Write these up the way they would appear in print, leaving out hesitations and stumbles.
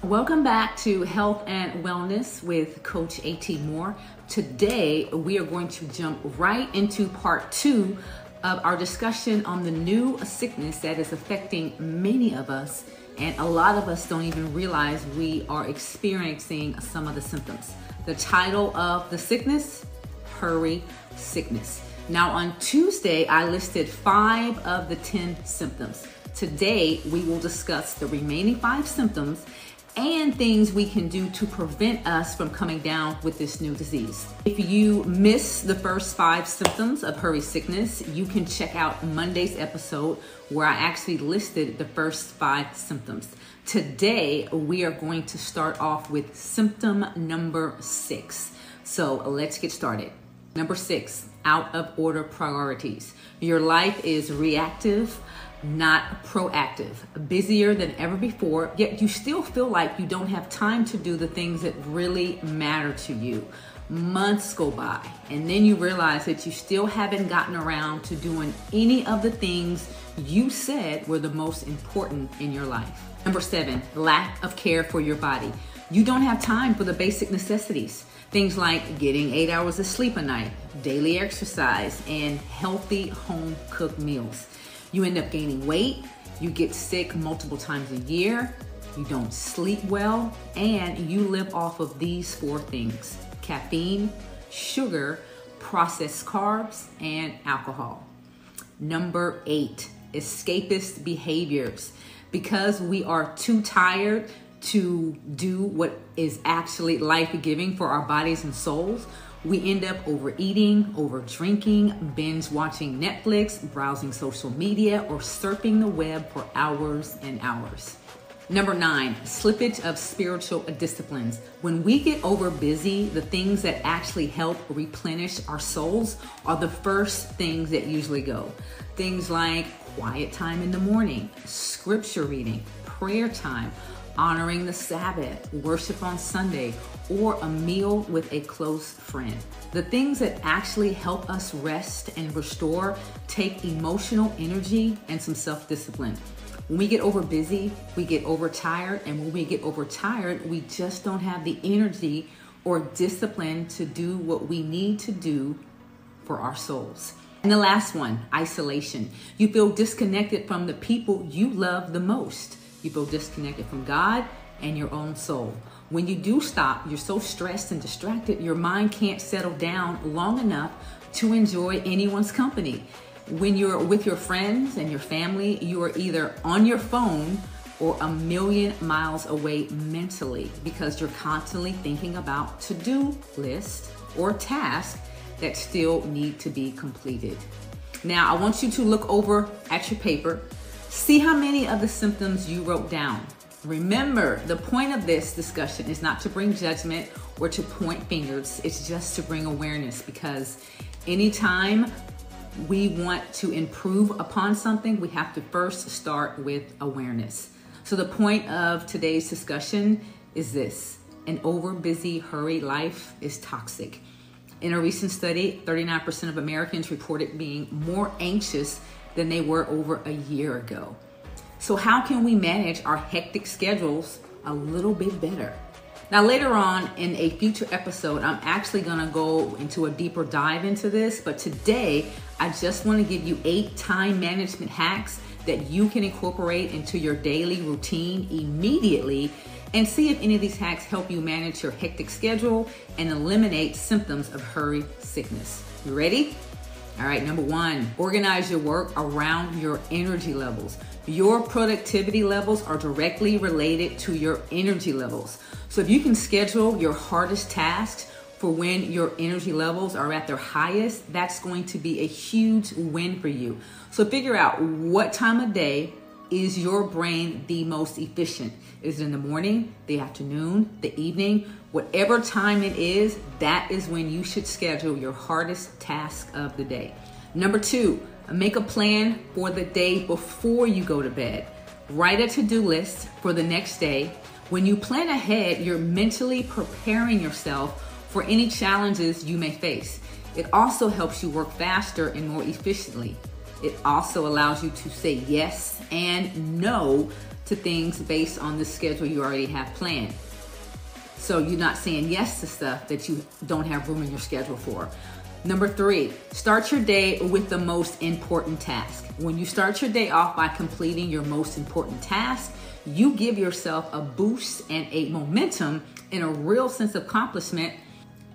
Welcome back to Health and Wellness with Coachatmoore. Today, we are going to jump right into part 2 of our discussion on the new sickness that is affecting many of us, and a lot of us don't even realize we are experiencing some of the symptoms. The title of the sickness, Hurry Sickness. Now on Tuesday, I listed 5 of the 10 symptoms. Today, we will discuss the remaining 5 symptoms and things we can do to prevent us from coming down with this new disease. If you miss the first 5 symptoms of hurry sickness, you can check out Monday's episode where I actually listed the first 5 symptoms. Today, we are going to start off with symptom number 6. So let's get started. Number 6, out of order priorities. Your life is reactive, not proactive, busier than ever before, yet you still feel like you don't have time to do the things that really matter to you. Months go by, and then you realize that you still haven't gotten around to doing any of the things you said were the most important in your life. Number 7, lack of care for your body. You don't have time for the basic necessities. Things like getting 8 hours of sleep a night, daily exercise, and healthy home-cooked meals. You end up gaining weight, you get sick multiple times a year, you don't sleep well, and you live off of these 4 things: caffeine, sugar, processed carbs, and alcohol. Number 8, escapist behaviors. Because we are too tired to do what is actually life-giving for our bodies and souls, we end up overeating, over-drinking, binge-watching Netflix, browsing social media, or surfing the web for hours and hours. Number 9, slippage of spiritual disciplines. When we get over busy, the things that actually help replenish our souls are the first things that usually go. Things like quiet time in the morning, scripture reading, prayer time, honoring the Sabbath, worship on Sunday, or a meal with a close friend. The things that actually help us rest and restore take emotional energy and some self-discipline. When we get over busy, we get overtired, and when we get overtired, we just don't have the energy or discipline to do what we need to do for our souls. And the last one, isolation. You feel disconnected from the people you love the most. You feel disconnected from God and your own soul. When you do stop, you're so stressed and distracted, your mind can't settle down long enough to enjoy anyone's company. When you're with your friends and your family, you are either on your phone or a million miles away mentally because you're constantly thinking about to-do lists or tasks that still need to be completed. Now, I want you to look over at your paper. See how many of the symptoms you wrote down. Remember, the point of this discussion is not to bring judgment or to point fingers. It's just to bring awareness, because anytime we want to improve upon something, we have to first start with awareness. So the point of today's discussion is this: an over-busy, hurried life is toxic. In a recent study, 39% of Americans reported being more anxious than they were over a year ago. So how can we manage our hectic schedules a little bit better? Now, later on in a future episode, I'm actually gonna go into a deeper dive into this, but today, I just wanna give you 8 time management hacks that you can incorporate into your daily routine immediately, and see if any of these hacks help you manage your hectic schedule and eliminate symptoms of hurry sickness. You ready? All right, number 1, organize your work around your energy levels. Your productivity levels are directly related to your energy levels. So if you can schedule your hardest tasks for when your energy levels are at their highest, that's going to be a huge win for you. So figure out what time of day is your brain the most efficient. Is it in the morning, the afternoon, the evening? Whatever time it is, that is when you should schedule your hardest task of the day. Number 2, make a plan for the day before you go to bed. Write a to-do list for the next day. When you plan ahead, you're mentally preparing yourself for any challenges you may face. It also helps you work faster and more efficiently. It also allows you to say yes and no to things based on the schedule you already have planned. So you're not saying yes to stuff that you don't have room in your schedule for. Number 3, start your day with the most important task. When you start your day off by completing your most important task, you give yourself a boost and a momentum and a real sense of accomplishment.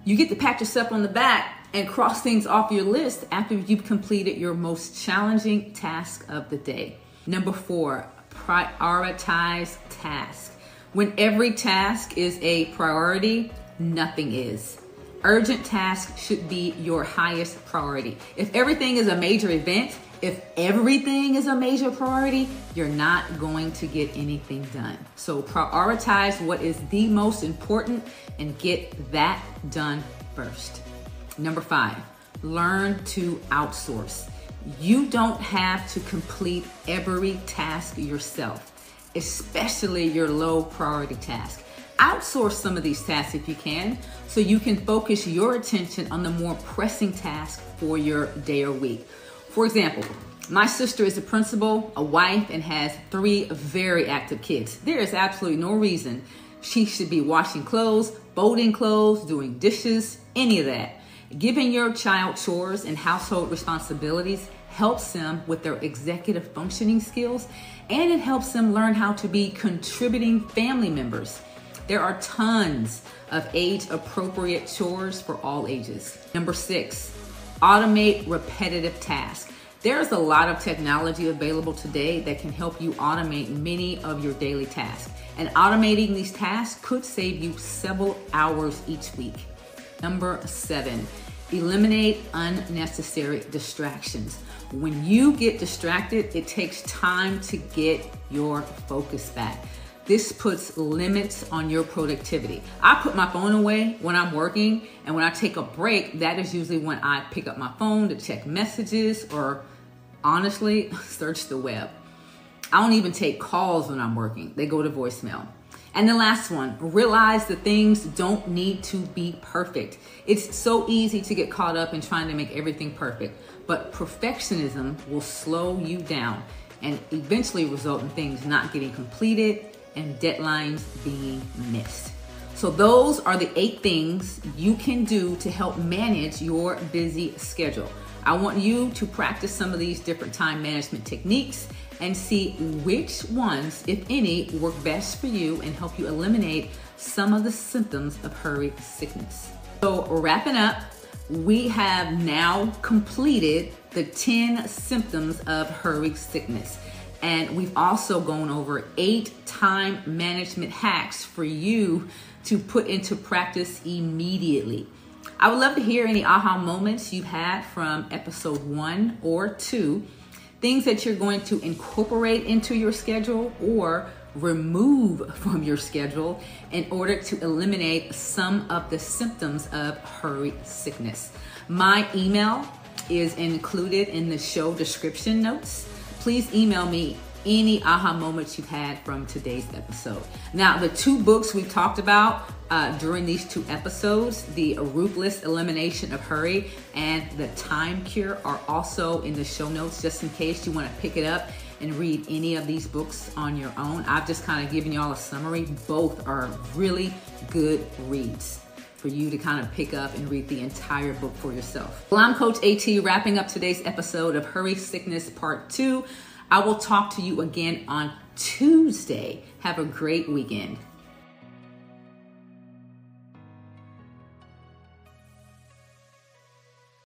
You get to pat yourself on the back and cross things off your list after you've completed your most challenging task of the day. Number 4, prioritize tasks. When every task is a priority, nothing is. Urgent tasks should be your highest priority. If everything is a major event, if everything is a major priority, you're not going to get anything done. So prioritize what is the most important and get that done first. Number 5, learn to outsource. You don't have to complete every task yourself, especially your low priority task. Outsource some of these tasks if you can, so you can focus your attention on the more pressing tasks for your day or week. For example, my sister is a principal, a wife, and has 3 very active kids. There is absolutely no reason she should be washing clothes, folding clothes, doing dishes, any of that. Giving your child chores and household responsibilities helps them with their executive functioning skills, and it helps them learn how to be contributing family members. There are tons of age-appropriate chores for all ages. Number 6, automate repetitive tasks. There's a lot of technology available today that can help you automate many of your daily tasks. And automating these tasks could save you several hours each week. Number 7, eliminate unnecessary distractions. When you get distracted, it takes time to get your focus back. This puts limits on your productivity. I put my phone away when I'm working, and when I take a break, that is usually when I pick up my phone to check messages or honestly search the web. I don't even take calls when I'm working. They go to voicemail. And the last one, realize that things don't need to be perfect. It's so easy to get caught up in trying to make everything perfect, but perfectionism will slow you down and eventually result in things not getting completed and deadlines being missed. So those are the 8 things you can do to help manage your busy schedule. I want you to practice some of these different time management techniques and see which ones, if any, work best for you and help you eliminate some of the symptoms of hurry sickness. So wrapping up, we have now completed the 10 symptoms of hurry sickness. And we've also gone over 8 time management hacks for you to put into practice immediately. I would love to hear any aha moments you've had from episode 1 or 2, things that you're going to incorporate into your schedule or remove from your schedule in order to eliminate some of the symptoms of hurry sickness. My email is included in the show description notes. Please email me any aha moments you've had from today's episode. Now, the 2 books we've talked about during these 2 episodes, the Ruthless, Elimination of Hurry and the Time Cure, are also in the show notes just in case you want to pick it up and read any of these books on your own. I've just kind of given y'all a summary. Both are really good reads for you to kind of pick up and read the entire book for yourself. Well, I'm Coach AT, wrapping up today's episode of Hurry Sickness Part 2. I will talk to you again on Tuesday. Have a great weekend.